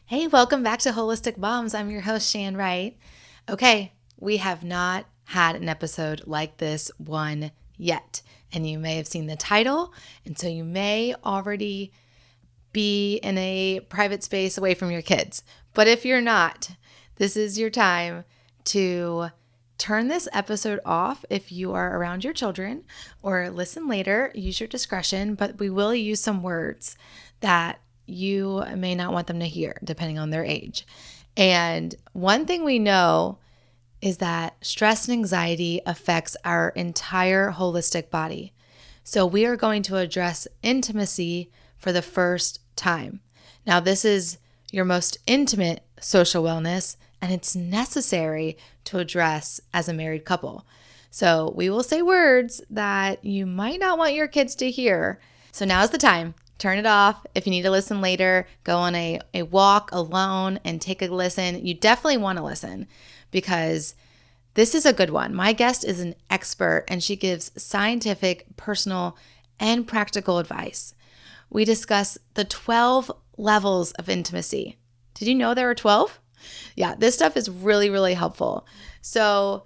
Hey, welcome back to Holistic Moms. I'm your host, Shan Wright. Okay, we have not had an episode like this one yet. And you may have seen the title, and so you may already be in a private space away from your kids. But if you're not, this is your time to turn this episode off if you are around your children, or listen later. Use your discretion, but we will use some words that you may not want them to hear, depending on their age. And one thing we know is that stress and anxiety affects our entire holistic body. So we are going to address intimacy for the first time. Now, this is your most intimate social wellness, and it's necessary to address as a married couple. So we will say words that you might not want your kids to hear. So now is the time. Turn it off. If you need to listen later, go on a walk alone and take a listen. You definitely want to listen because this is a good one. My guest is an expert and she gives scientific, personal, and practical advice. We discuss the 12 levels of intimacy. Did you know there are 12? Yeah, this stuff is really, really helpful. So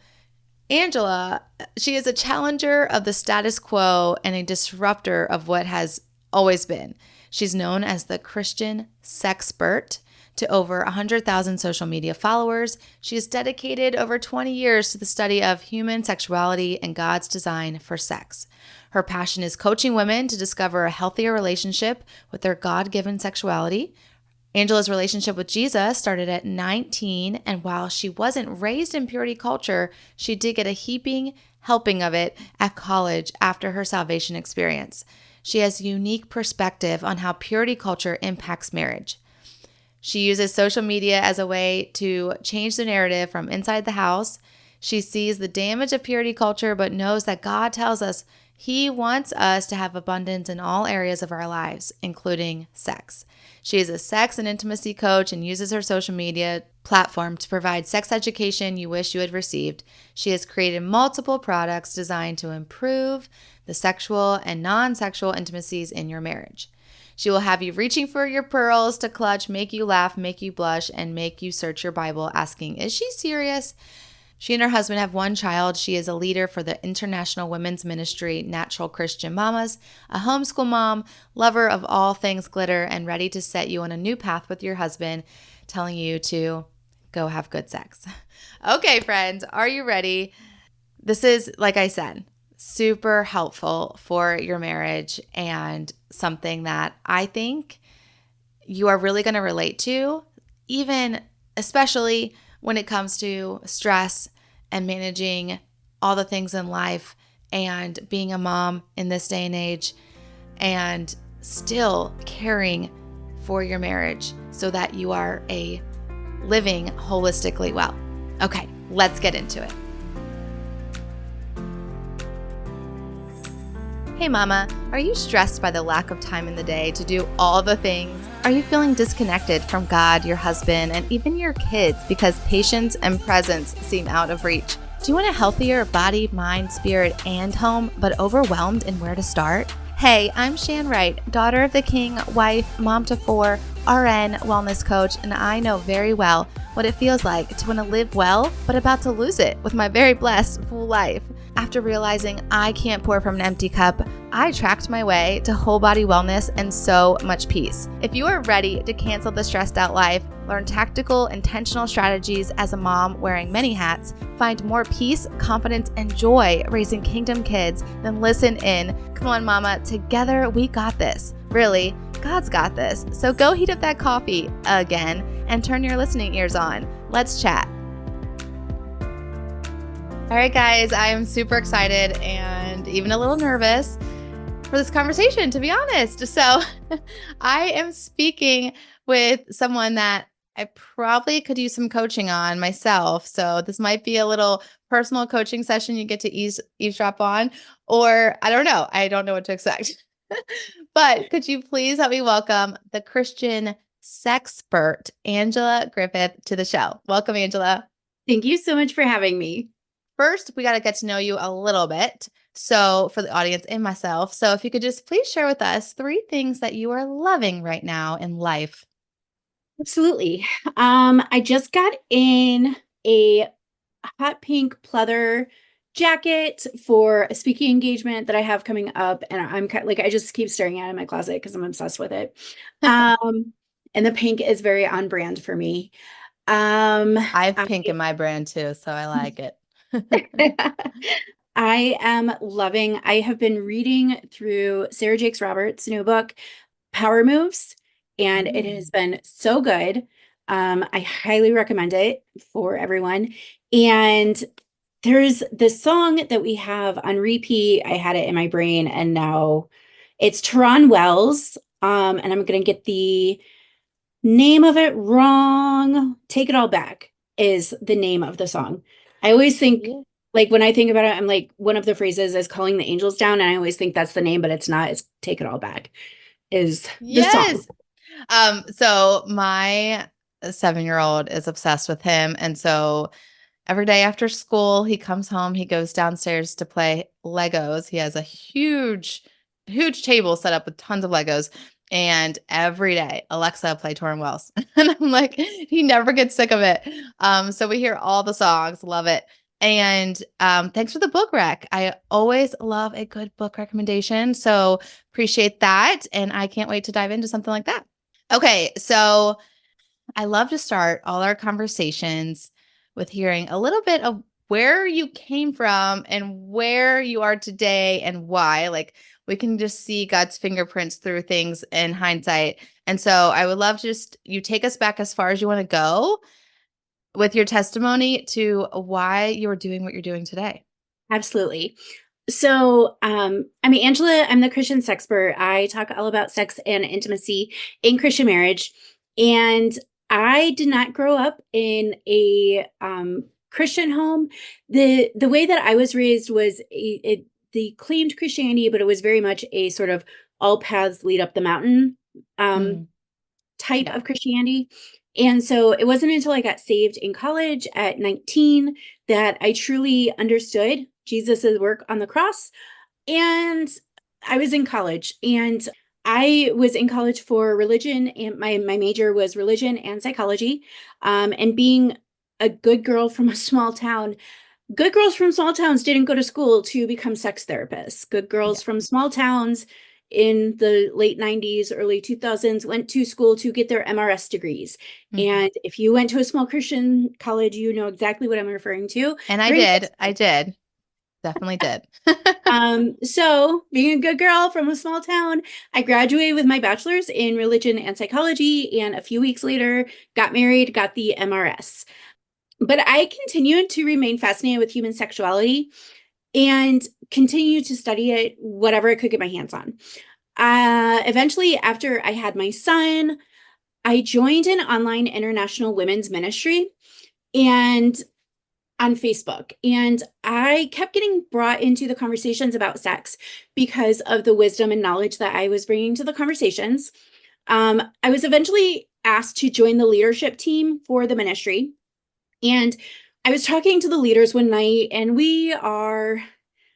Angela, she is a challenger of the status quo and a disruptor of what has always been. She's known as the Christian Sexpert to over 100,000 social media followers. She has dedicated over 20 years to the study of human sexuality and God's design for sex. Her passion is coaching women to discover a healthier relationship with their God-given sexuality. Angela's relationship with Jesus started at 19, and while she wasn't raised in purity culture, she did get a heaping helping of it at college after her salvation experience. She has a unique perspective on how purity culture impacts marriage. She uses social media as a way to change the narrative from inside the house. She sees the damage of purity culture, but knows that God tells us He wants us to have abundance in all areas of our lives, including sex. She is a sex and intimacy coach and uses her social media platform to provide sex education you wish you had received. She has created multiple products designed to improve the sexual and non-sexual intimacies in your marriage. She will have you reaching for your pearls to clutch, make you laugh, make you blush, and make you search your Bible asking, is she serious? She and her husband have one child. She is a leader for the international women's ministry, Natural Christian Mommas, a homeschool mom, lover of all things glitter, and ready to set you on a new path with your husband, telling you to go have good sex. Okay, friends, are you ready? This is, like I said, super helpful for your marriage and something that I think you are really going to relate to, even especially when it comes to stress and managing all the things in life and being a mom in this day and age and still caring for your marriage so that you are living holistically well. Okay, let's get into it. Hey mama, are you stressed by the lack of time in the day to do all the things? Are you feeling disconnected from God, your husband, and even your kids because patience and presence seem out of reach? Do you want a healthier body, mind, spirit, and home, but overwhelmed in where to start? Hey, I'm Shan Wright, daughter of the king, wife, mom to 4, RN, wellness coach, and I know very well what it feels like to want to live well, but about to lose it with my very blessed full life. After realizing I can't pour from an empty cup, I tracked my way to whole body wellness and so much peace. If you are ready to cancel the stressed out life, learn tactical, intentional strategies as a mom wearing many hats, find more peace, confidence, and joy raising kingdom kids, then listen in. Come on, mama, together we got this. Really, God's got this. So go heat up that coffee again and turn your listening ears on. Let's chat. All right, guys, I am super excited and even a little nervous for this conversation, to be honest. So I am speaking with someone that I probably could use some coaching on myself. So this might be a little personal coaching session you get to eavesdrop on, or I don't know. I don't know what to expect. But could you please help me welcome the Christian Sexpert, Angela Griffith, to the show. Welcome, Angela. Thank you so much for having me. First, we got to get to know you a little bit. So for the audience and myself, so if you could just please share with us 3 things that you are loving right now in life. Absolutely. I just got in a hot pink pleather jacket for a speaking engagement that I have coming up, and I'm kind like I just keep staring at it in my closet because I'm obsessed with it. Um, and the pink is very on brand for me. Um, I have I pink in my brand too, so I like it. I am loving. I have been reading through Sarah Jakes Roberts' new book, Power Moves, and it has Mm. been so good. I highly recommend it for everyone. And there's this song that we have on repeat. I had it in my brain, and now it's Teron Wells. And I'm gonna get the name of it wrong. Take It All Back is the name of the song. I always think, Yeah. like, when I think about it, I'm like, one of the phrases is calling the angels down, and I always think that's the name, but it's not. It's Take It All Back is the song. Yes. So my 7-year-old is obsessed with him. And so every day after school, he comes home, he goes downstairs to play Legos. He has a huge table set up with tons of Legos. And every day, Alexa, play Torrin Wells. And I'm like, he never gets sick of it. So we hear all the songs, love it. And thanks for the book rec. I always love a good book recommendation. So appreciate that. And I can't wait to dive into something like that. Okay, so I love to start all our conversations with hearing a little bit of where you came from and where you are today and why. Like we can just see God's fingerprints through things in hindsight. And so I would love to just you take us back as far as you want to go with your testimony to why you're doing what you're doing today. Absolutely. So, I'm Angela. I'm the Christian Sexpert. I talk all about sex and intimacy in Christian marriage. And I did not grow up in a Christian home. The way that I was raised was the claimed Christianity, but it was very much a sort of all paths lead up the mountain um, Mm, type yeah. of Christianity. And so it wasn't until I got saved in college at 19 that I truly understood Jesus's work on the cross. And I was in college, and I was in college for religion, and my major was religion and psychology. And being a good girl from a small town, good girls from small towns didn't go to school to become sex therapists. Good girls Yeah. from small towns in the late 90s, early 2000s went to school to get their MRS degrees. Mhm. And if you went to a small Christian college, you know exactly what I'm referring to. And I You're in did. sex I ed. did. Definitely did. So being a good girl from a small town, I graduated with my bachelor's in religion and psychology, and a few weeks later got married, got the MRS. But I continued to remain fascinated with human sexuality and continue to study it, whatever I could get my hands on. Eventually, after I had my son, I joined an online international women's ministry and on Facebook. And I kept getting brought into the conversations about sex because of the wisdom and knowledge that I was bringing to the conversations. I was eventually asked to join the leadership team for the ministry. And I was talking to the leaders one night, and we are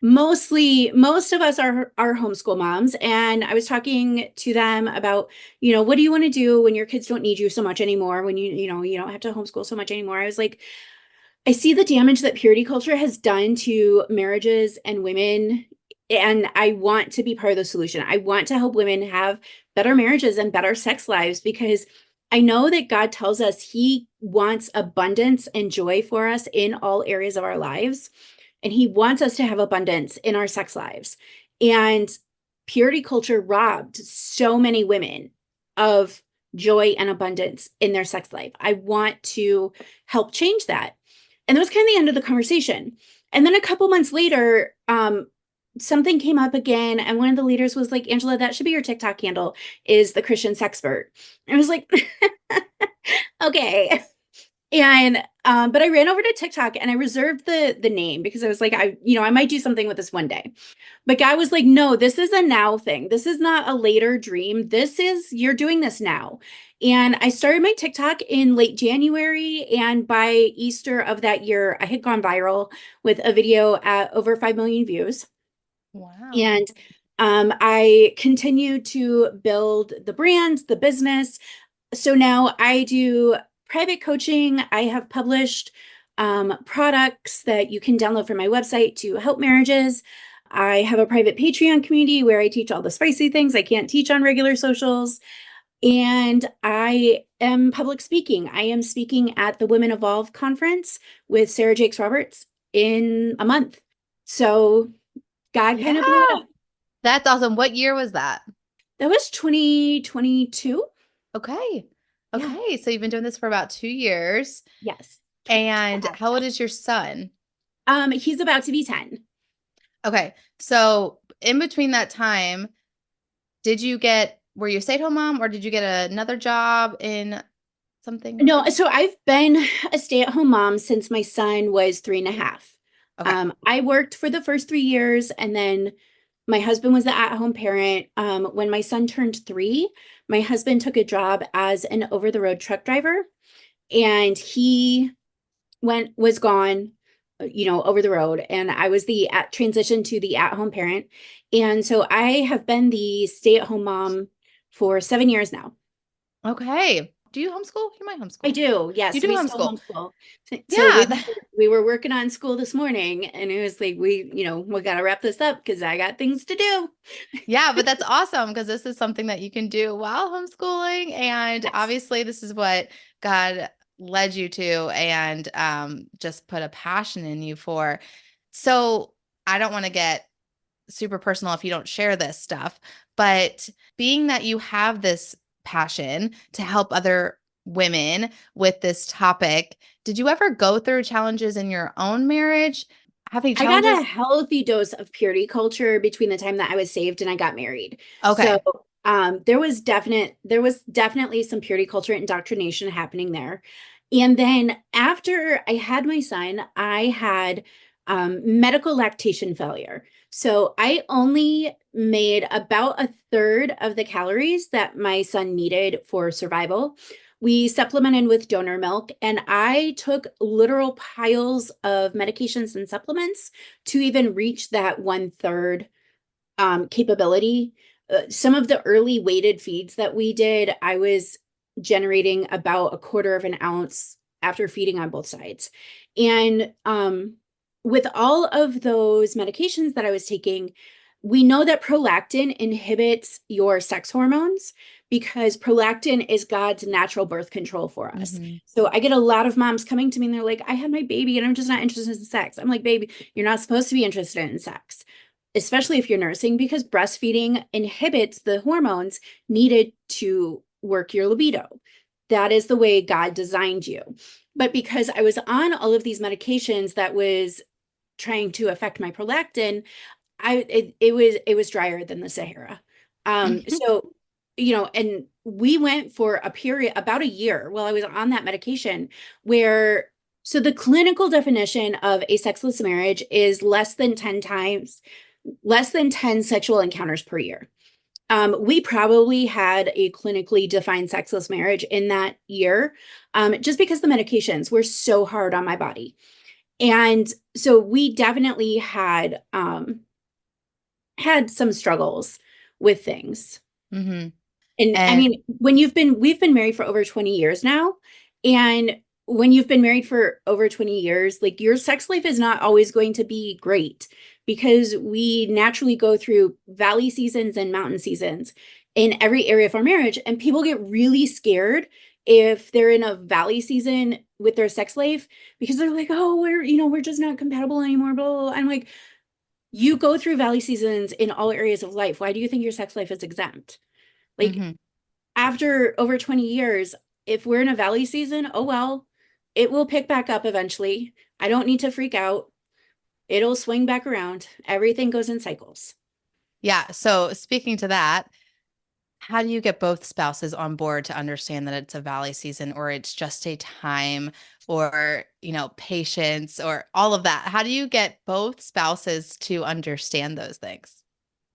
most of us are homeschool moms, and I was talking to them about, what do you want to do when your kids don't need you so much anymore, when you don't have to homeschool so much anymore. I was like, I see the damage that purity culture has done to marriages and women, and I want to be part of the solution. I want to help women have better marriages and better sex lives because I know that God tells us He wants abundance and joy for us in all areas of our lives. And He wants us to have abundance in our sex lives. And purity culture robbed so many women of joy and abundance in their sex life. I want to help change that. And that was kind of the end of the conversation. And then a couple months later, something came up again, and one of the leaders was like, Angela, that should be your TikTok handle, is the Christian Sexpert. And I was like, okay. And but I ran over to TikTok and I reserved the name because I was like, I might do something with this one day. But God was like, no, this is a now thing. This is not a later dream. You're doing this now. And I started my TikTok in late January. And by Easter of that year, I had gone viral with a video at over 5 million views. Wow. And I continued to build the brand, the business. So now I do private coaching. I have published products that you can download from my website to help marriages. I have a private Patreon community where I teach all the spicy things I can't teach on regular socials. And I am public speaking. I am speaking at the Women Evolve conference with Sarah Jakes Roberts in a month. So God Yeah, kind of blew it up. that's awesome. What year was that? That was 2022. Okay. Yeah. Okay. So you've been doing this for about 2 years. Yes. Two and And a half how old now. is your son? He's about to be 10. Okay. So in between that time, were you a stay-at-home mom or did you get another job in something? No, so I've been a stay-at-home mom since my son was 3.5. Okay. I worked for the first 3 years, and then my husband was the at-home parent. When my son turned 3, my husband took a job as an over-the-road truck driver, and he was gone, over the road, and I was the at transition to the at-home parent. And so I have been the stay-at-home mom for 7 years now. Okay. Do you homeschool? You might I homeschool. do. You Yes, do we still homeschool. homeschool. So Yeah. we were working on school this morning, and it was like we got to wrap this up because I got things to do. Yeah, but that's awesome because this is something that you can do while homeschooling. And Yes. obviously, this is what God led you to and just put a passion in you for. So I don't want to get super personal if you don't share this stuff, but being that you have this passion to help other women with this topic, did you ever go through challenges in your own marriage? Having I got a challenges? healthy dose of purity culture between the time that I was saved and I got married. So Okay. there was definitely some purity culture indoctrination happening there. And then after I had my son, I had medical lactation failure. So I only made about a third of the calories that my son needed for survival. We supplemented with donor milk, and I took literal piles of medications and supplements to even reach that one third capability. Some of the early weighted feeds that we did, I was generating about a quarter of an ounce after feeding on both sides. And with all of those medications that I was taking, we know that prolactin inhibits your sex hormones because prolactin is God's natural birth control for us. Hmm. So I get a lot of moms coming to me and they're like, I had my baby and I'm just not interested in sex. I'm like, baby, you're not supposed to be interested in sex, especially if you're nursing, because breastfeeding inhibits the hormones needed to work your libido. That is the way God designed you. But because I was on all of these medications that was trying to affect my prolactin, it was drier than the Sahara. So and we went for a period about a year while I was on that medication where so the clinical definition of a sexless marriage is less than 10 sexual encounters per year. We probably had a clinically defined sexless marriage in that year, just because the medications were so hard on my body. And so we definitely had some struggles with things. Hmm. And I And mean, we've been married for over 20 years now. And when you've been married for over 20 years, like your sex life is not always going to be great because we naturally go through valley seasons and mountain seasons in every area of our marriage. And people get really scared if they're in a valley season with their sex life because they're like, oh, we're just not compatible anymore. Blah, blah, blah. I'm like, you go through valley seasons in all areas of life. Why do you think your sex life is exempt? Like hmm. after over 20 years, if we're in a valley season, oh well, it will pick back up eventually. I don't need to freak out. It'll swing back around. Everything goes in cycles. Yeah. So speaking to that, how do you get both spouses on board to understand that it's a valley season or it's just a time or, patience or all of that? How do you get both spouses to understand those things?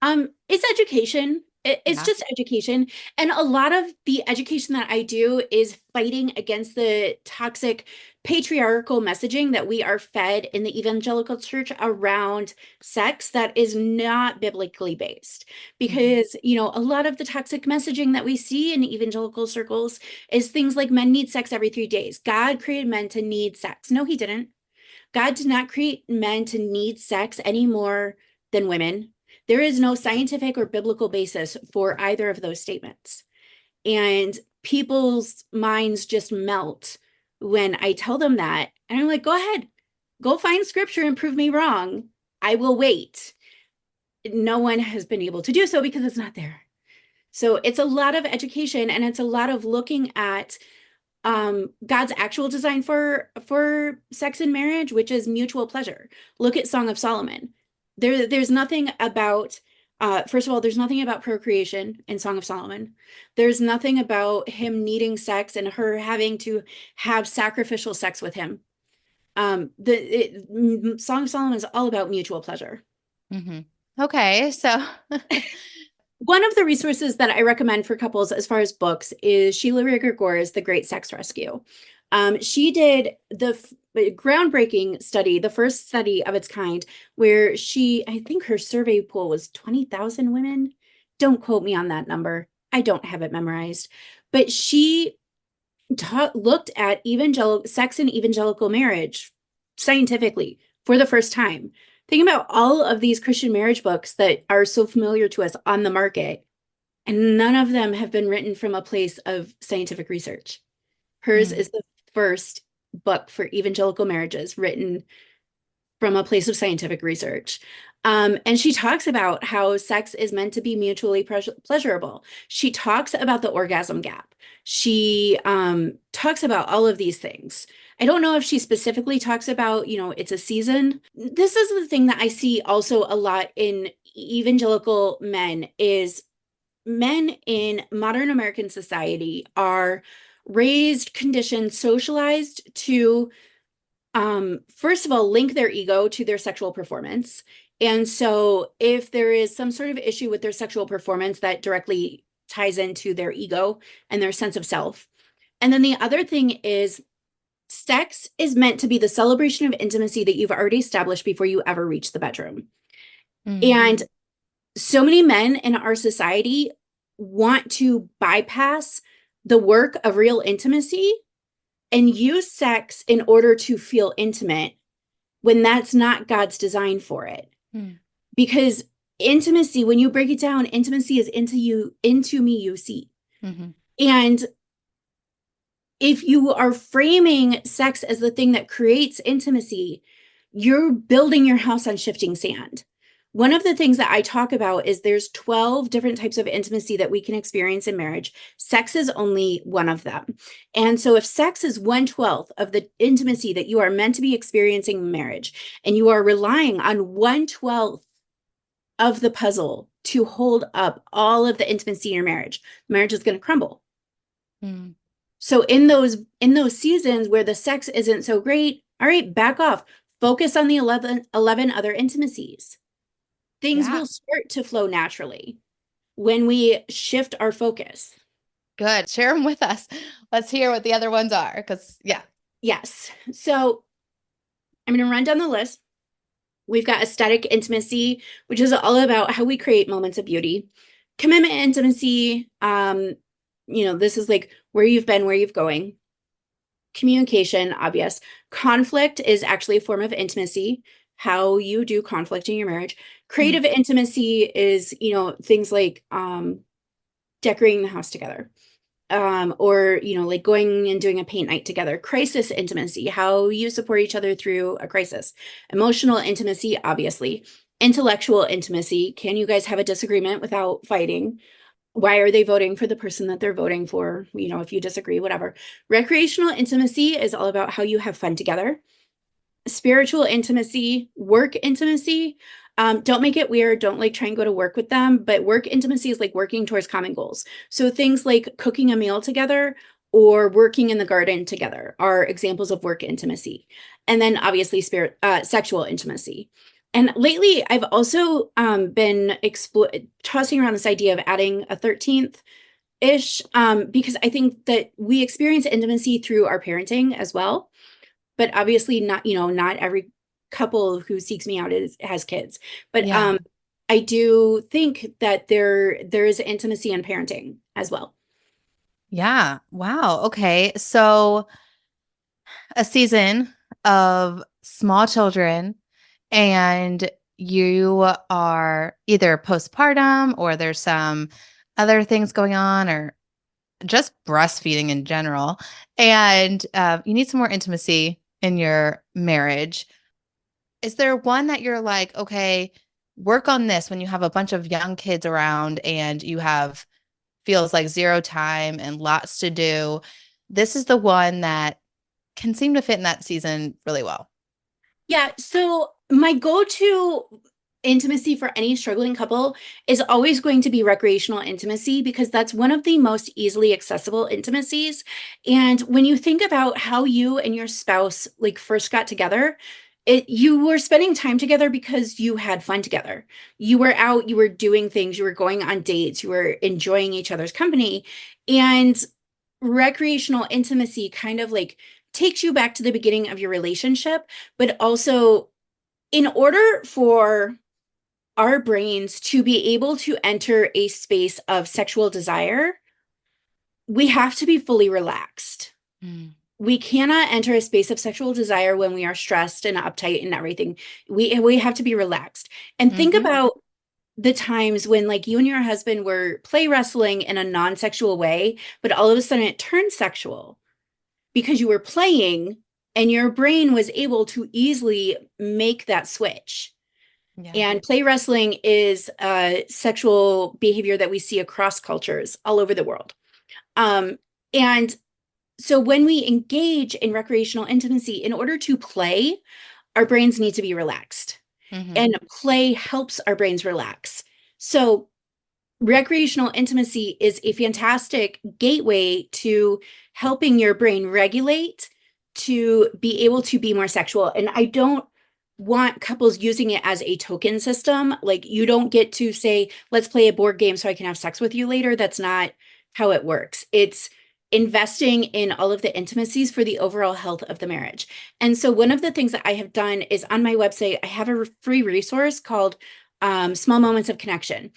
It's education. It's Yeah. just education. And a lot of the education that I do is fighting against the toxic patriarchal messaging that we are fed in the evangelical church around sex that is not biblically based. Mhm. Because, a lot of the toxic messaging that we see in evangelical circles is things like men need sex every 3 days. God created men to need sex. No, he didn't. God did not create men to need sex any more than women. There is no scientific or biblical basis for either of those statements. And people's minds just melt when I tell them that. And I'm like, go ahead, go find scripture and prove me wrong. I will wait. No one has been able to do so because it's not there. So it's a lot of education, and it's a lot of looking at God's actual design for sex and marriage, which is mutual pleasure. Look at Song of Solomon. There's nothing about first of all, there's nothing about procreation in Song of Solomon. There's nothing about him needing sex and her having to have sacrificial sex with him. Song of Solomon is all about mutual pleasure. Mhm. Okay, so One of the resources that I recommend for couples as far as books is Sheila Rigger Gore's The Great Sex Rescue. She did the groundbreaking study, the first study of its kind, where I think her survey pool was 20,000 women. Don't quote me on that number. I don't have it memorized. But she looked at sex and evangelical marriage scientifically for the first time. Think about all of these Christian marriage books that are so familiar to us on the market, and none of them have been written from a place of scientific research. Hers mm, is the first book for evangelical marriages written from a place of scientific research. And she talks about how sex is meant to be mutually pleasurable. She talks about the orgasm gap. She talks about all of these things. I don't know if she specifically talks about, it's a season. This is the thing that I see also a lot in evangelical men is men in modern American society are raised, conditioned, socialized to first of all, link their ego to their sexual performance. And so if there is some sort of issue with their sexual performance that directly ties into their ego and their sense of self. And then the other thing is sex is meant to be the celebration of intimacy that you've already established before you ever reach the bedroom. mm, And so many men in our society want to bypass the work of real intimacy and use sex in order to feel intimate when that's not God's design for it. mm, Because intimacy, when you break it down, intimacy is into me, you see. mhm. And if you are framing sex as the thing that creates intimacy, you're building your house on shifting sand. One of the things that I talk about is there's 12 different types of intimacy that we can experience in marriage. Sex is only one of them. And so if sex is 1/12 of the intimacy that you are meant to be experiencing in marriage, and you are relying on 1/12 of the puzzle to hold up all of the intimacy in your marriage is going to crumble. Mm. So in those seasons where the sex isn't so great, all right, back off. Focus on the 11 other intimacies. Things Yeah, will start to flow naturally when we shift our focus. good. Share them with us. Let's hear what the other ones are, because yeah. Yes. So I'm going to run down the list. We've got aesthetic intimacy, which is all about how we create moments of beauty. Commitment intimacy, this is like where you've been, where you've going. Communication, obvious. Conflict is actually a form of intimacy, how you do conflict in your marriage. Mm, Creative intimacy is, things like decorating the house together. Or like going and doing a paint night together. Crisis intimacy, how you support each other through a crisis. Emotional intimacy, obviously. Intellectual intimacy, can you guys have a disagreement without fighting? Why are they voting for the person that they're voting for? If you disagree, whatever. Recreational intimacy is all about how you have fun together. Spiritual intimacy, work intimacy. Don't make it weird. Don't like try and go to work with them. But work intimacy is like working towards common goals. So things like cooking a meal together or working in the garden together are examples of work intimacy. And then obviously sexual intimacy. And lately, I've also been tossing around this idea of adding a 13th ish, because I think that we experience intimacy through our parenting as well. But obviously, not every couple who seeks me out has kids. But Yeah. I do think that there is intimacy in parenting as well. Yeah. Wow. Okay. So a season of small children and you are either postpartum or there's some other things going on or just breastfeeding in general, and you need some more intimacy in your marriage. Is there one that you're like, okay, work on this when you have a bunch of young kids around and you have feels like zero time and lots to do? This is the one that can seem to fit in that season really well. Yeah, so my go-to intimacy for any struggling couple is always going to be recreational intimacy because that's one of the most easily accessible intimacies. And when you think about how you and your spouse like first got together, you were spending time together because you had fun together. You were out, you were doing things, you were going on dates, you were enjoying each other's company. And recreational intimacy kind of like takes you back to the beginning of your relationship, but also in order for our brains to be able to enter a space of sexual desire, we have to be fully relaxed. Mm. We cannot enter a space of sexual desire when we are stressed and uptight and everything. We have to be relaxed. And think Mm-hmm. about the times when like you and your husband were play wrestling in a non-sexual way, but all of a sudden it turned sexual because you were playing and your brain was able to easily make that switch. Yeah. And play wrestling is a sexual behavior that we see across cultures all over the world. And so when we engage in recreational intimacy, in order to play, our brains need to be relaxed. Mm-hmm. And play helps our brains relax. So recreational intimacy is a fantastic gateway to helping your brain regulate to be able to be more sexual. And I don't want couples using it as a token system. Like you don't get to say, let's play a board game so I can have sex with you later. That's not how it works. It's investing in all of the intimacies for the overall health of the marriage. And so one of the things that I have done is on my website, I have a free resource called Small Moments of Connection.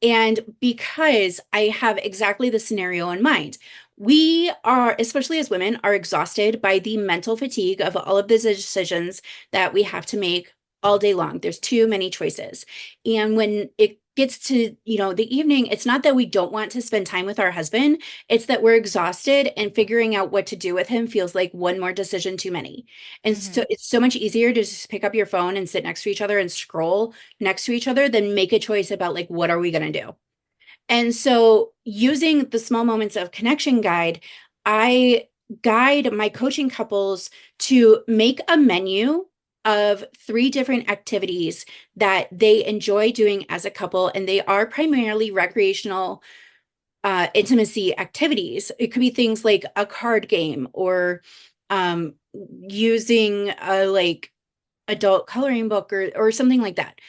And because I have exactly the scenario in mind, we are, especially as women, are exhausted by the mental fatigue of all of the decisions that we have to make all day long. There's too many choices. And when it gets to, the evening, it's not that we don't want to spend time with our husband, it's that we're exhausted and figuring out what to do with him feels like one more decision too many. And Mm-hmm. so it's so much easier to just pick up your phone and sit next to each other and scroll next to each other than make a choice about like what are we going to do. And so using the small moments of connection guide, I guide my coaching couples to make a menu of 3 different activities that they enjoy doing as a couple, and they are primarily recreational intimacy activities. It could be things like a card game or using a like adult coloring book or something like that.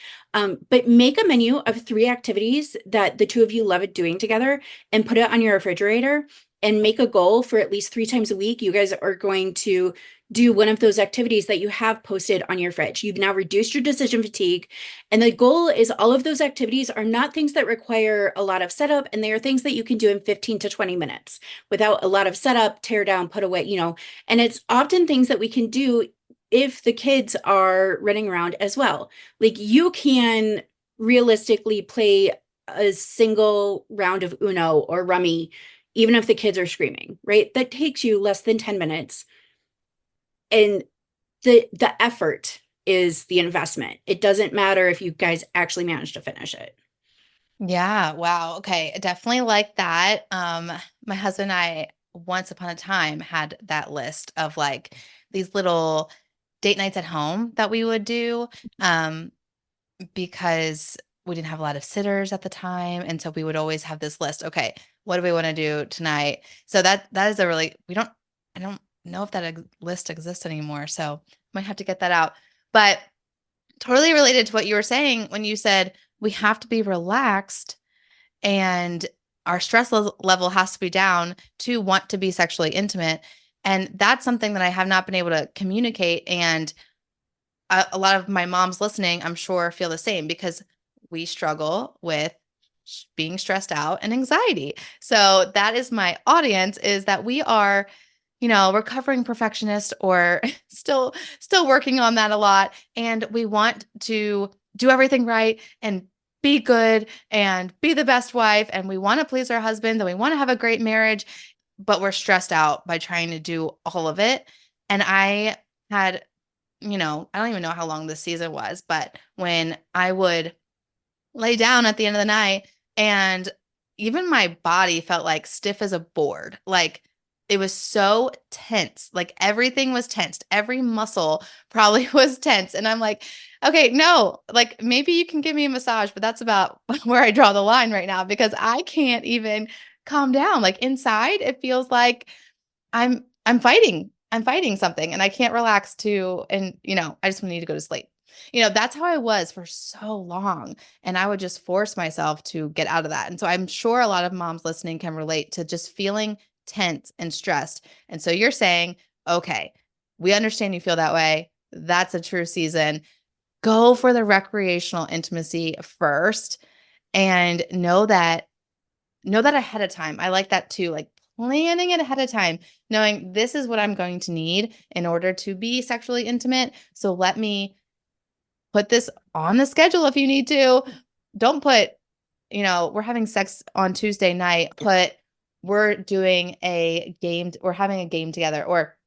But make a menu of 3 activities that the two of you love doing together and put it on your refrigerator and make a goal for at least 3 times a week. You guys are going to do one of those activities that you have posted on your fridge. You've now reduced your decision fatigue. And the goal is all of those activities are not things that require a lot of setup, and they are things that you can do in 15 to 20 minutes without a lot of setup, tear down, put away. And it's often things that we can do if the kids are running around as well. Like you can realistically play a single round of Uno or Rummy, even if the kids are screaming, right? That takes you less than 10 minutes. And the effort is the investment. It doesn't matter if you guys actually manage to finish it. Yeah, wow. Okay, I definitely like that. My husband and I once upon a time had that list of like these little date nights at home that we would do because we didn't have a lot of sitters at the time, and so we would always have this list. Okay, what do we want to do tonight? So that is a really I don't know if that list exists anymore, so might have to get that out. But totally related to what you were saying when you said we have to be relaxed and our stress level has to be down to want to be sexually intimate. And that's something that I have not been able to communicate. And a lot of my moms listening, I'm sure, feel the same because we struggle with being stressed out and anxiety. So that is my audience, is that we are, recovering perfectionists or still working on that a lot. And we want to do everything right and be good and be the best wife. And we want to please our husband and we want to have a great marriage, but we're stressed out by trying to do all of it. And I had, I don't even know how long this season was, but when I would lay down at the end of the night and even my body felt like stiff as a board. Like it was so tense. Like everything was tensed. Every muscle probably was tense. And I'm like, okay, no, like maybe you can give me a massage, but that's about where I draw the line right now because I can't even calm down. Like inside, it feels like I'm fighting. I'm fighting something and I can't relax and I just need to go to sleep. That's how I was for so long. And I would just force myself to get out of that. And so I'm sure a lot of moms listening can relate to just feeling tense and stressed. And so you're saying, okay, we understand you feel that way. That's a true season. Go for the recreational intimacy first and know that ahead of time. I like that too. Like planning it ahead of time, knowing this is what I'm going to need in order to be sexually intimate. So let me put this on the schedule if you need to. Don't put, we're having sex on Tuesday night, we're having a game together, or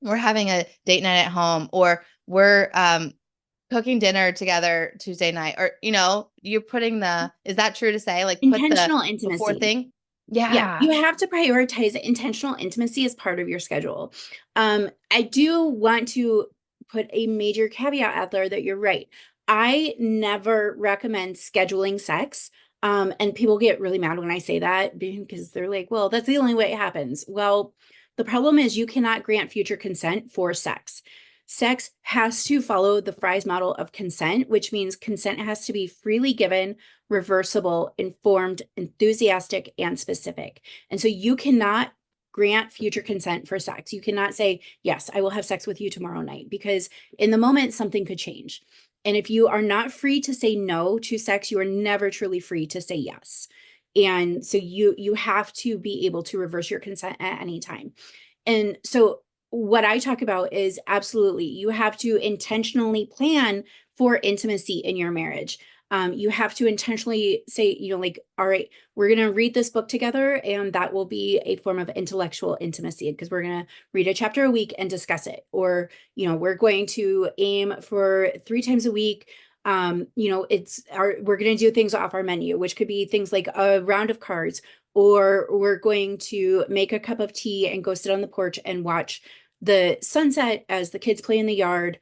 we're having a date night at home, or we're cooking dinner together Tuesday night, or, you're putting is that true to say? Like put the Intentional before intimacy. thing? Yeah, Yeah. you have to prioritize intentional intimacy as part of your schedule. I do want to put a major caveat out there that you're right. I never recommend scheduling sex. And people get really mad when I say that because they're like, well, that's the only way it happens. Well, the problem is you cannot grant future consent for sex. Sex has to follow the Fry's model of consent, which means consent has to be freely given, reversible, informed, enthusiastic, and specific. And so you cannot grant future consent for sex. You cannot say, yes, I will have sex with you tomorrow night, because in the moment, something could change. And if you are not free to say no to sex, you are never truly free to say yes. And so you have to be able to reverse your consent at any time. And so what I talk about is absolutely, you have to intentionally plan for intimacy in your marriage. You have to intentionally say, like, all right, we're going to read this book together, and that will be a form of intellectual intimacy because we're going to read a chapter a week and discuss it. Or, we're going to aim for 3 times a week. We're going to do things off our menu, which could be things like a round of cards, or we're going to make a cup of tea and go sit on the porch and watch the sunset as the kids play in the yard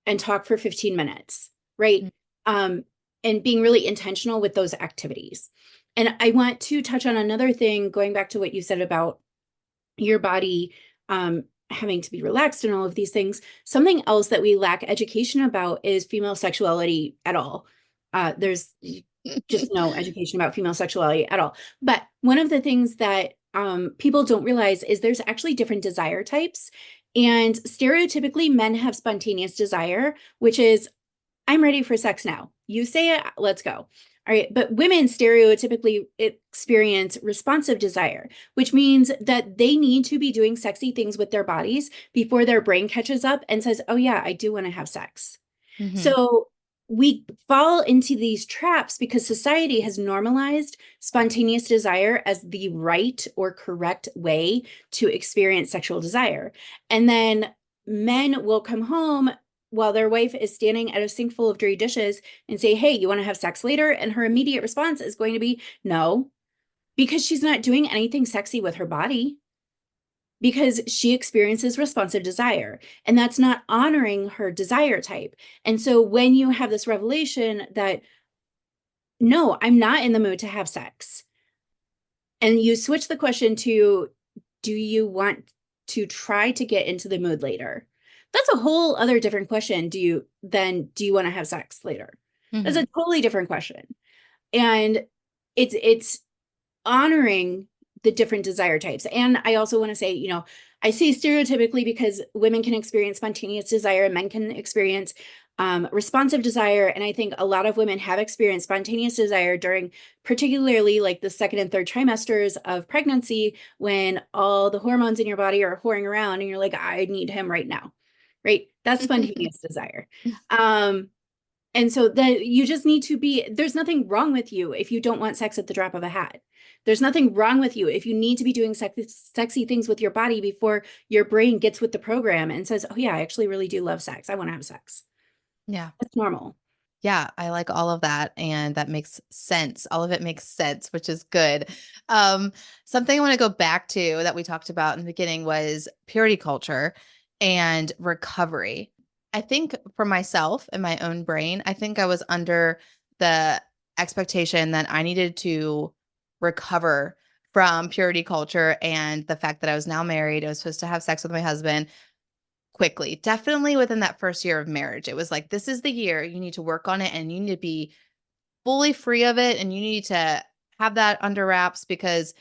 and talk for 15 minutes, right? Um, and being really intentional with those activities. And I want to touch on another thing, going back to what you said about your body having to be relaxed and all of these things. Something else that we lack education about is female sexuality at all. There's just no education about female sexuality at all. But one of the things that people don't realize is there's actually different desire types. And stereotypically, men have spontaneous desire, which is, I'm ready for sex now. You say it, let's go. All right. But women stereotypically experience responsive desire, which means that they need to be doing sexy things with their bodies before their brain catches up and says, oh, yeah, I do want to have sex. Mm-hmm. So we fall into these traps because society has normalized spontaneous desire as the right or correct way to experience sexual desire. And then men will come home while their wife is standing at a sink full of dirty dishes and say, hey, you want to have sex later? And her immediate response is going to be no, because she's not doing anything sexy with her body, because she experiences responsive desire, and that's not honoring her desire type. And so when you have this revelation that, no, I'm not in the mood to have sex, and you switch the question to, do you want to try to get into the mood later? That's a whole other different question. Do you want to have sex later? That's Hmm. a totally different question. And it's honoring the different desire types. And I also want to say, I say stereotypically because women can experience spontaneous desire and men can experience responsive desire. And I think a lot of women have experienced spontaneous desire during particularly like the second and third trimesters of pregnancy, when all the hormones in your body are whoring around and you're like, I need him right now. Right? That's spontaneous desire. And so that you just need to be, there's nothing wrong with you if you don't want sex at the drop of a hat. There's nothing wrong with you if you need to be doing sexy things with your body before your brain gets with the program and says, oh yeah, I actually really do love sex. I want to have sex. Yeah. That's normal. Yeah, I like all of that, and that makes sense. All of it makes sense, which is good. Something I want to go back to that we talked about in the beginning was purity culture and recovery. I think for myself in my own brain, I think I was under the expectation that I needed to recover from purity culture and the fact that I was now married. I was supposed to have sex with my husband quickly. Definitely within that first year of marriage. It was like, this is the year you need to work on it and you need to be fully free of it and you need to have that under wraps because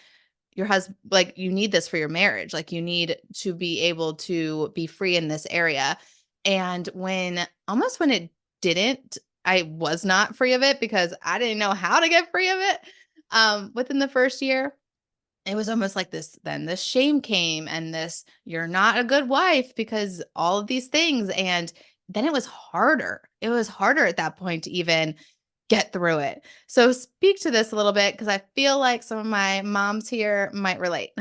your husband, like, you need this for your marriage. Like, you need to be able to be free in this area. And when it didn't, I was not free of it because I didn't know how to get free of it. Within the first year, it was almost like this shame came and this, you're not a good wife because all of these things. And then it was harder. It was harder at that point to even get through it. So speak to this a little bit because I feel like some of my moms here might relate.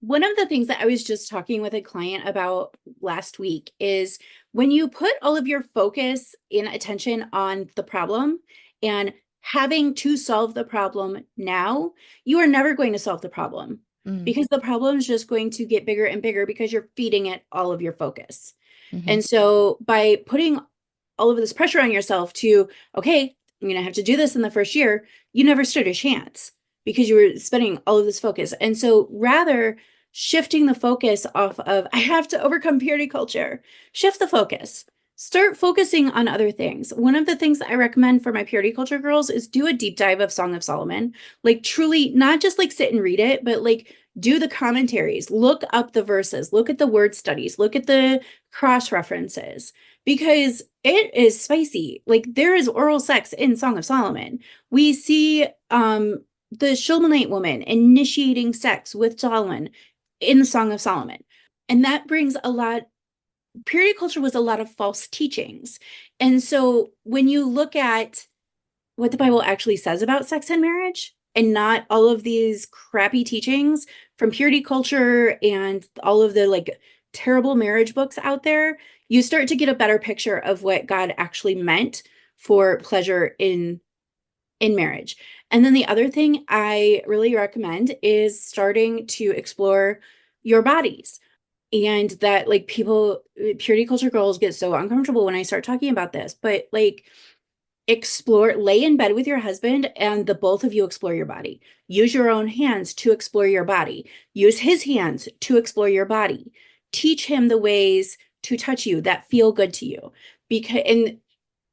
One of the things that I was just talking with a client about last week is when you put all of your focus and attention on the problem and having to solve the problem now, you are never going to solve the problem Mm, because the problem is just going to get bigger and bigger because you're feeding it all of your focus. hmm. And so by putting all of this pressure on yourself to, okay, I'm going to have to do this in the first year, you never stood a chance because you were spending all of this focus. And so rather shifting the focus off of, I have to overcome purity culture, shift the focus. Start focusing on other things. One of the things that I recommend for my purity culture girls is do a deep dive of Song of Solomon. Like truly, not just like sit and read it, but like do the commentaries, look up the verses, look at the word studies, look at the cross references, because it is spicy. Like there is oral sex in Song of Solomon. We see the Shulamite woman initiating sex with Solomon in the Song of Solomon. And that brings a lot, purity culture was a lot of false teachings. And so when you look at what the Bible actually says about sex and marriage, and not all of these crappy teachings from purity culture and all of the like terrible marriage books out there, you start to get a better picture of what God actually meant for pleasure in marriage. And then the other thing I really recommend is starting to explore your bodies. And that like people, purity culture girls get so uncomfortable when I start talking about this, but like explore, lay in bed with your husband and the both of you explore your body. Use your own hands to explore your body. Use his hands to explore your body. Teach him the ways to touch you that feel good to you. Because, and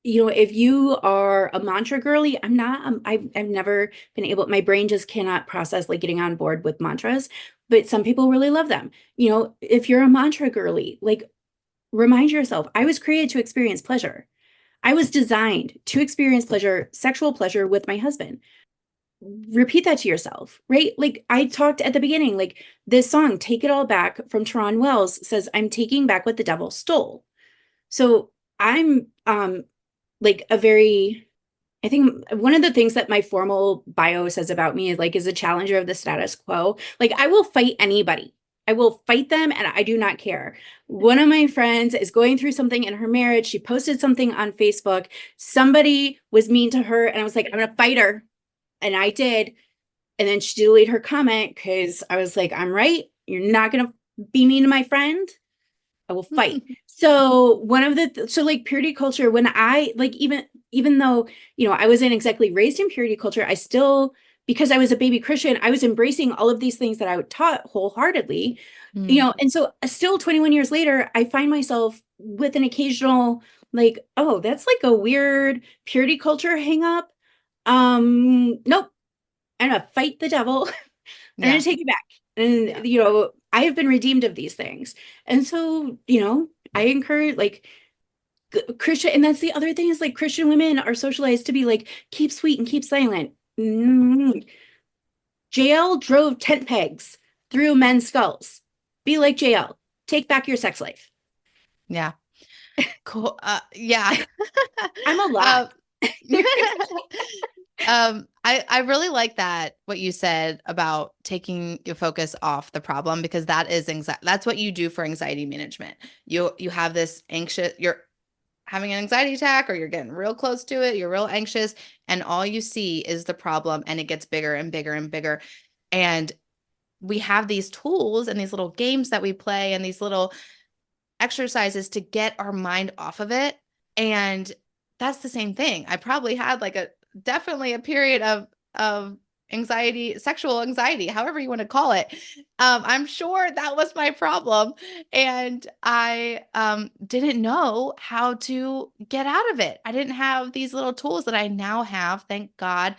if you are a mantra girly, I'm not, I've never been able, my brain just cannot process like getting on board with mantras, but some people really love them. If you're a mantra girly, like remind yourself, I was created to experience pleasure. I was designed to experience pleasure, sexual pleasure with my husband. Repeat that to yourself, right? Like I talked at the beginning, like this song, Take It All Back from Teron Wells says, I'm taking back what the devil stole. So I'm like a very, I think one of the things that my formal bio says about me is like, is a challenger of the status quo. Like I will fight anybody. I will fight them and I do not care. One of my friends is going through something in her marriage. She posted something on Facebook. Somebody was mean to her and I was like, I'm going to fight her. And I did. And then she deleted her comment because I was like, I'm right. You're not going to be mean to my friend. I will fight. So one of the, so like purity culture, when I like, even though, I wasn't exactly raised in purity culture, I still because I was a baby Christian, I was embracing all of these things that I taught wholeheartedly, Mm. and so still 21 years later, I find myself with an occasional like, oh, that's like a weird purity culture hang up. Nope. I'm gonna fight the devil. I'm gonna Yeah. take it back. And Yeah. I have been redeemed of these things. And so, I encourage like Christian, and that's the other thing is like Christian women are socialized to be like, keep sweet and keep silent. Mm. JL drove tent pegs through men's skulls. Be like JL. Take back your sex life. Yeah. Cool. Yeah. I'm a lot. um, I really like that what you said about taking your focus off the problem, because that is anxiety. That's what you do for anxiety management. You have this anxious, you're having an anxiety attack, or you're getting real close to it, you're real anxious, and all you see is the problem, and it gets bigger and bigger and bigger. And we have these tools and these little games that we play and these little exercises to get our mind off of it. And that's the same thing. I probably had like definitely a period of anxiety, sexual anxiety, however you want to call it. I'm sure that was my problem. And I didn't know how to get out of it. I didn't have these little tools that I now have, thank God.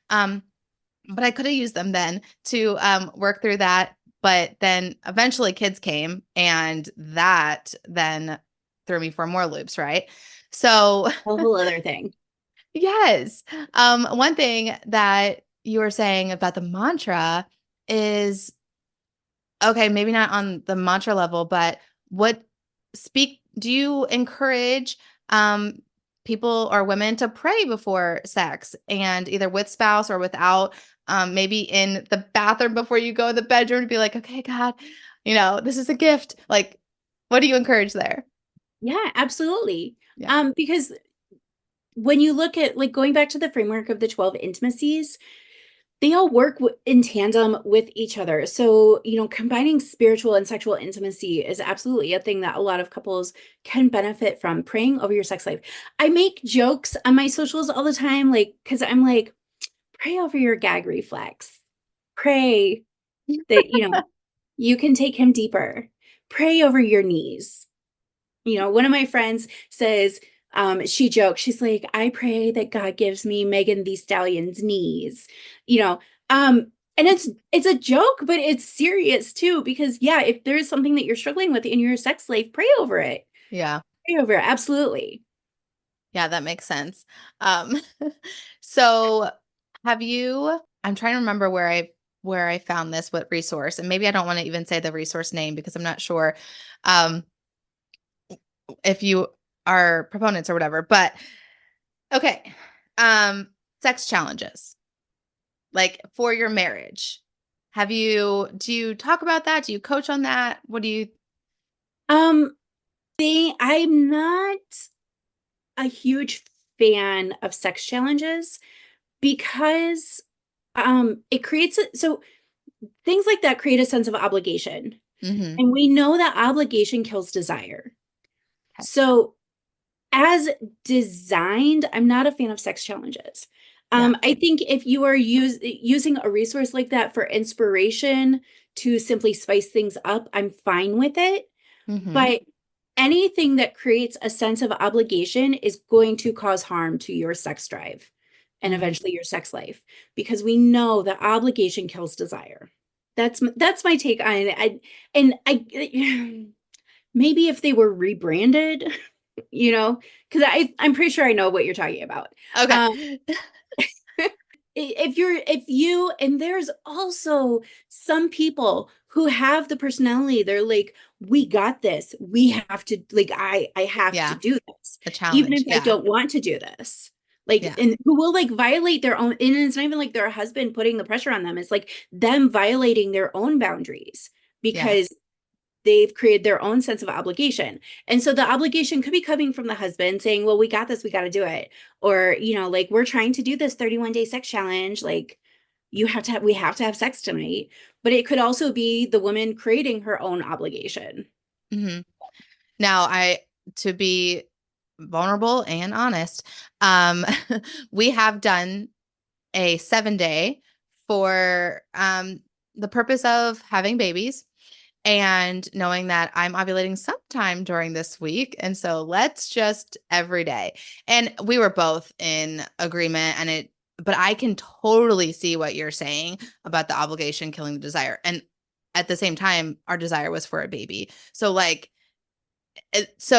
But I could have used them then to work through that. But then eventually kids came, and that then threw me for more loops, right? So, A whole other thing. yes. One thing that you were saying about the mantra is, okay, maybe not on the mantra level, but what do you encourage um, people or women to pray before sex, and either with spouse or without, maybe in the bathroom before you go in the bedroom, to be like, okay, God, this is a gift. Like, what do you encourage there? Yeah, absolutely. Yeah. Because when you look at like going back to the framework of the 12 intimacies, they all work in tandem with each other. So, combining spiritual and sexual intimacy is absolutely a thing that a lot of couples can benefit from, praying over your sex life. I make jokes on my socials all the time, like, because I'm like, pray over your gag reflex. Pray that, you can take him deeper. Pray over your knees. One of my friends says, she jokes, she's like, I pray that God gives me Megan the Stallion's knees, you know, and it's a joke, but it's serious too, because yeah, if there's something that you're struggling with in your sex life, pray over it. Yeah. Pray over it. Absolutely. Yeah, that makes sense. Um, so I'm trying to remember where I found this, what resource, and maybe I don't want to even say the resource name because I'm not sure um, if you are proponents or whatever. But okay, sex challenges, like for your marriage. Do you talk about that? Do you coach on that? What do you? Um, I'm not a huge fan of sex challenges because it creates so things like that create a sense of obligation. Mm-hmm. And we know that obligation kills desire. Okay. So, as designed, I'm not a fan of sex challenges. Yeah. I think if you are using a resource like that for inspiration to simply spice things up, I'm fine with it. Mm-hmm. But anything that creates a sense of obligation is going to cause harm to your sex drive and Mm-hmm. eventually your sex life, because we know that obligation kills desire. That's my take on it. Maybe if they were rebranded, because I'm pretty sure I know what you're talking about. Um, Okay. and there's also some people who have the personality, they're like, we got this, we have to, like, I have to Yeah. do this The even if challenge. I Yeah. don't want to do this, like, Yeah. and who will like violate their own, and it's not even like their husband putting the pressure on them, it's like them violating their own boundaries Yeah. because they've created their own sense of obligation. And so the obligation could be coming from the husband saying, well, we got this, we got to do it. Or, like, we're trying to do this 31-day sex challenge. Like, we have to have sex tonight. But it could also be the woman creating her own obligation. Mm-hmm. Now, to be vulnerable and honest, we have done a 7-day for the purpose of having babies and knowing that I'm ovulating sometime during this week. And so let's just every day. And we were both in agreement but I can totally see what you're saying about the obligation killing the desire. And at the same time, our desire was for a baby. So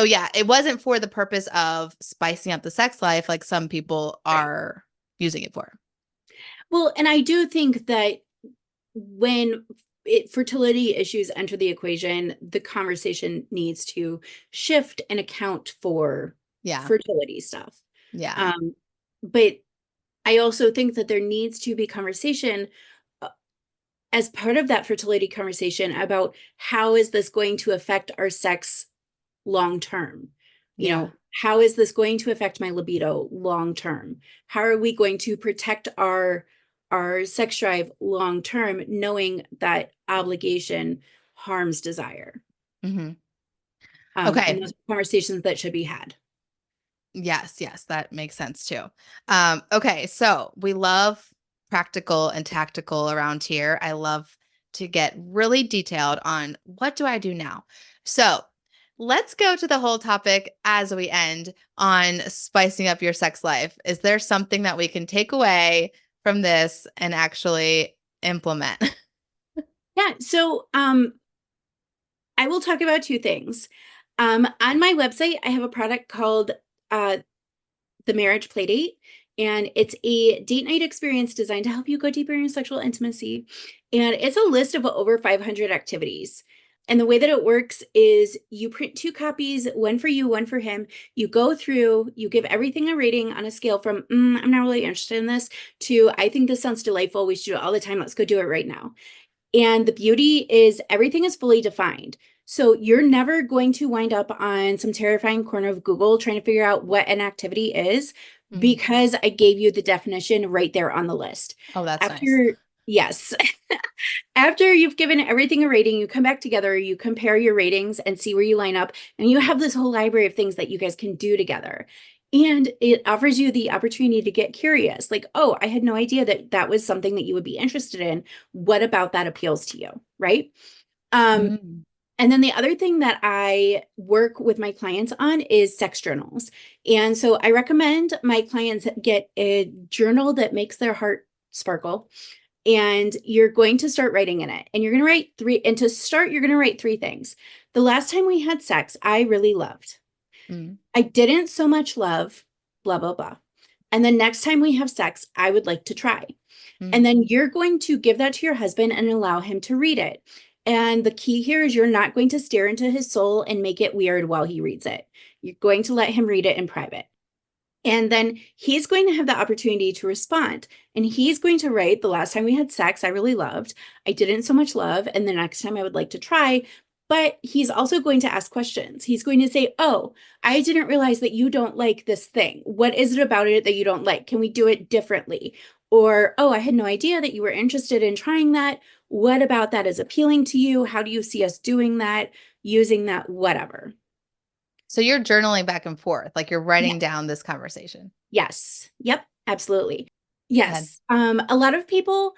yeah, it wasn't for the purpose of spicing up the sex life like some people Right. are using it for. Well, and I do think that when fertility issues enter the equation, the conversation needs to shift and account for Yeah. fertility stuff. Yeah. But I also think that there needs to be conversation uh, as part of that fertility conversation about how is this going to affect our sex long term? You Yeah. know, how is this going to affect my libido long term? How are we going to protect our sex drive long term, knowing that obligation harms desire? Hmm. And Okay. those are conversations that should be had. Yes, yes, that makes sense too. Okay, so we love practical and tactical around here. I love to get really detailed on what do I do now. So let's go to the whole topic as we end on spicing up your sex life. Is there something that we can take away from this and actually implement? Yeah. So I will talk about two things. On my website, I have a product called uh, the Marriage Playdate, and it's a date night experience designed to help you go deeper in your sexual intimacy. And it's a list of over 500 activities. And the way that it works is you print two copies, one for you, one for him. You go through, you give everything a rating on a scale from, I'm not really interested in this, to, I think this sounds delightful. We should do it all the time. Let's go do it right now. And the beauty is everything is fully defined. So you're never going to wind up on some terrifying corner of Google trying to figure out what an activity is Mm. because I gave you the definition right there on the list. Oh, that's nice. After, yes, after you've given everything a rating, you come back together, you compare your ratings and see where you line up, and you have this whole library of things that you guys can do together. And it offers you the opportunity to get curious, like, oh, I had no idea that that was something that you would be interested in. What about that appeals to you? Right. Um, Mm. and then the other thing that I work with my clients on is sex journals. And so I recommend my clients get a journal that makes their heart sparkle. And you're going to start writing in it. And you're going to write three. And to start, you're going to write three things. The last time we had sex, I really loved. Mm. I didn't so much love, blah, blah, blah. And then next time we have sex, I would like to try. Mm. And then you're going to give that to your husband and allow him to read it. And the key here is you're not going to stare into his soul and make it weird while he reads it. You're going to let him read it in private. And then he's going to have the opportunity to respond. And he's going to write, the last time we had sex, I really loved. I didn't so much love. And the next time I would like to try. But he's also going to ask questions. He's going to say, oh, I didn't realize that you don't like this thing. What is it about it that you don't like? Can we do it differently? Or, oh, I had no idea that you were interested in trying that. What about that is appealing to you? How do you see us doing that, using that, whatever? So you're journaling back and forth, like you're writing Yes. down this conversation. Yes. Yep. Absolutely. And Yes. A lot of people,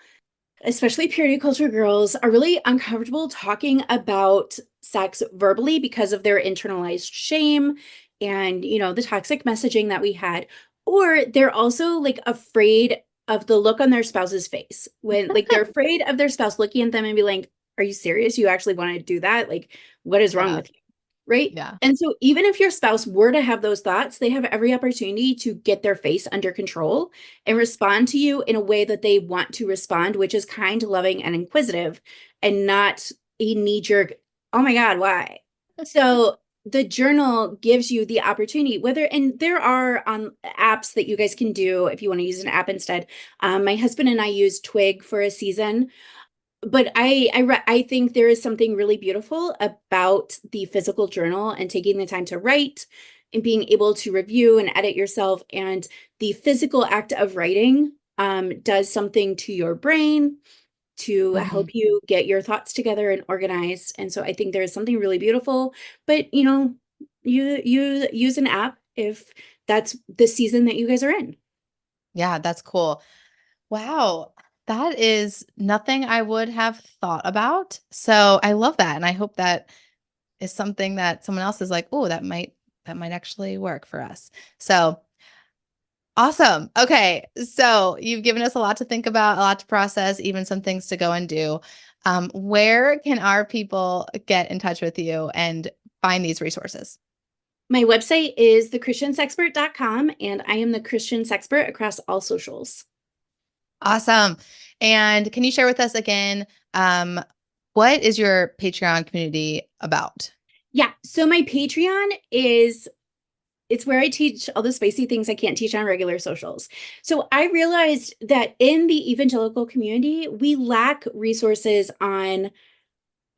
especially purity culture girls, are really uncomfortable talking about sex verbally because of their internalized shame and, the toxic messaging that we had. Or they're also like afraid of the look on their spouse's face when, like, they're afraid of their spouse looking at them and be like, are you serious? You actually want to do that? Like, what is wrong yeah, with you? Right. yeah. And so, even if your spouse were to have those thoughts, they have every opportunity to get their face under control and respond to you in a way that they want to respond, which is kind, loving, and inquisitive, and not a knee jerk, oh my God, why? So, the journal gives you the opportunity, and there are apps that you guys can do if you want to use an app instead. My husband and I used Twig for a season, but I think there is something really beautiful about the physical journal and taking the time to write and being able to review and edit yourself. And the physical act of writing does something to your brain to help Mhm. you get your thoughts together and organized. And so I think there is something really beautiful. But you use an app if that's the season that you guys are in. Yeah, that's cool. Wow. That is nothing I would have thought about. So I love that. And I hope that is something that someone else is like, oh, that might actually work for us. So awesome. Okay. So you've given us a lot to think about, a lot to process, even some things to go and do. Where can our people get in touch with you and find these resources? My website is thechristiansexpert.com, and I am the Christian Sexpert across all socials. Awesome. And can you share with us again, what is your Patreon community about? Yeah. So my Patreon it's where I teach all the spicy things I can't teach on regular socials. So I realized that in the evangelical community, we lack resources on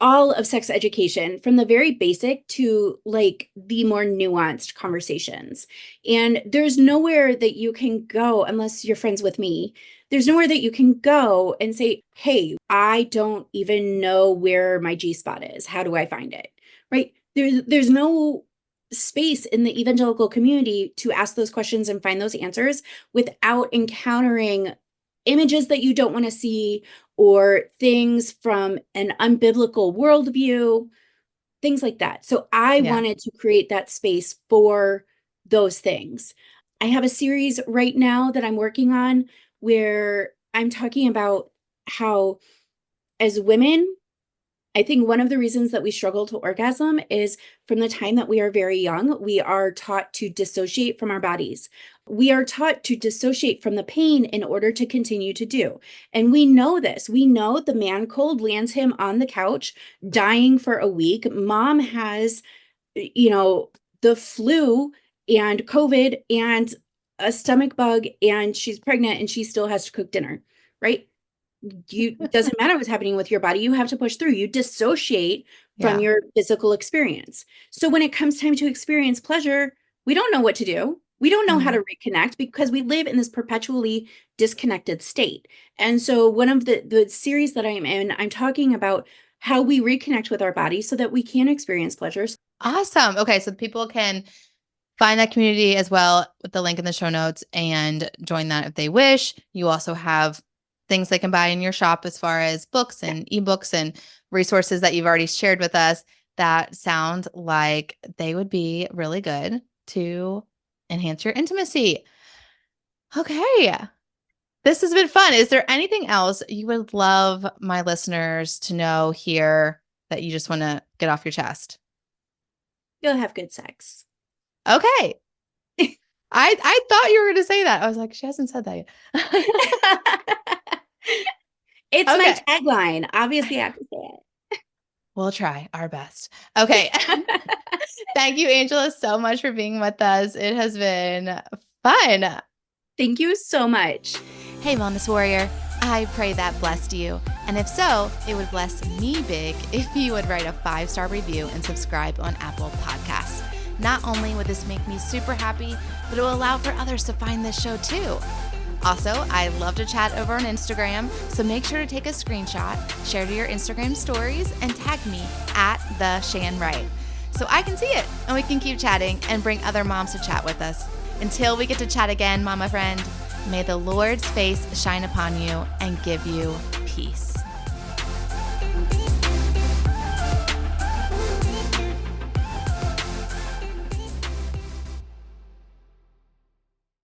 all of sex education, from the very basic to like the more nuanced conversations. And there's nowhere that you can go unless you're friends with me. There's nowhere that you can go and say, hey, I don't even know where my G spot is. How do I find it? Right? There's no space in the evangelical community to ask those questions and find those answers without encountering images that you don't want to see, or things from an unbiblical worldview, things like that. So I Yeah. wanted to create that space for those things. I have a series right now that I'm working on where I'm talking about how, as women, I think one of the reasons that we struggle to orgasm is from the time that we are very young, we are taught to dissociate from our bodies. We are taught to dissociate from the pain in order to continue to do. And we know this. We know the man cold lands him on the couch, dying for a week. Mom has, the flu and COVID and a stomach bug, and she's pregnant and she still has to cook dinner, right? Doesn't matter what's happening with your body, you have to push through. You dissociate from Yeah. your physical experience. So when it comes time to experience pleasure, we don't know what to do. We don't know how Mhm. to reconnect because we live in this perpetually disconnected state. And so one of the series that I'm in, I'm talking about how we reconnect with our body so that we can experience pleasure. Awesome. Okay. So people can find that community as well with the link in the show notes and join that if they wish. You also have things they can buy in your shop as far as books Yeah. and ebooks and resources that you've already shared with us that sound like they would be really good to enhance your intimacy. Okay. This has been fun. Is there anything else you would love my listeners to know here that you just want to get off your chest? You'll have good sex. Okay. I thought you were going to say that. I was like, she hasn't said that yet. It's my Okay. tagline. Obviously, I have to say We'll try our best. Okay. it. Thank you, Angela, so much for being with us. It has been fun. Thank you so much. Hey, Wellness Warrior. I pray that blessed you. And if so, it would bless me big if you would write a 5-star review and subscribe on Apple Podcasts. Not only would this make me super happy, but it will allow for others to find this show too. Also, I love to chat over on Instagram, so make sure to take a screenshot, share to your Instagram stories, and tag me at @TheShanWright so I can see it and we can keep chatting and bring other moms to chat with us. Until we get to chat again, mama friend, may the Lord's face shine upon you and give you peace.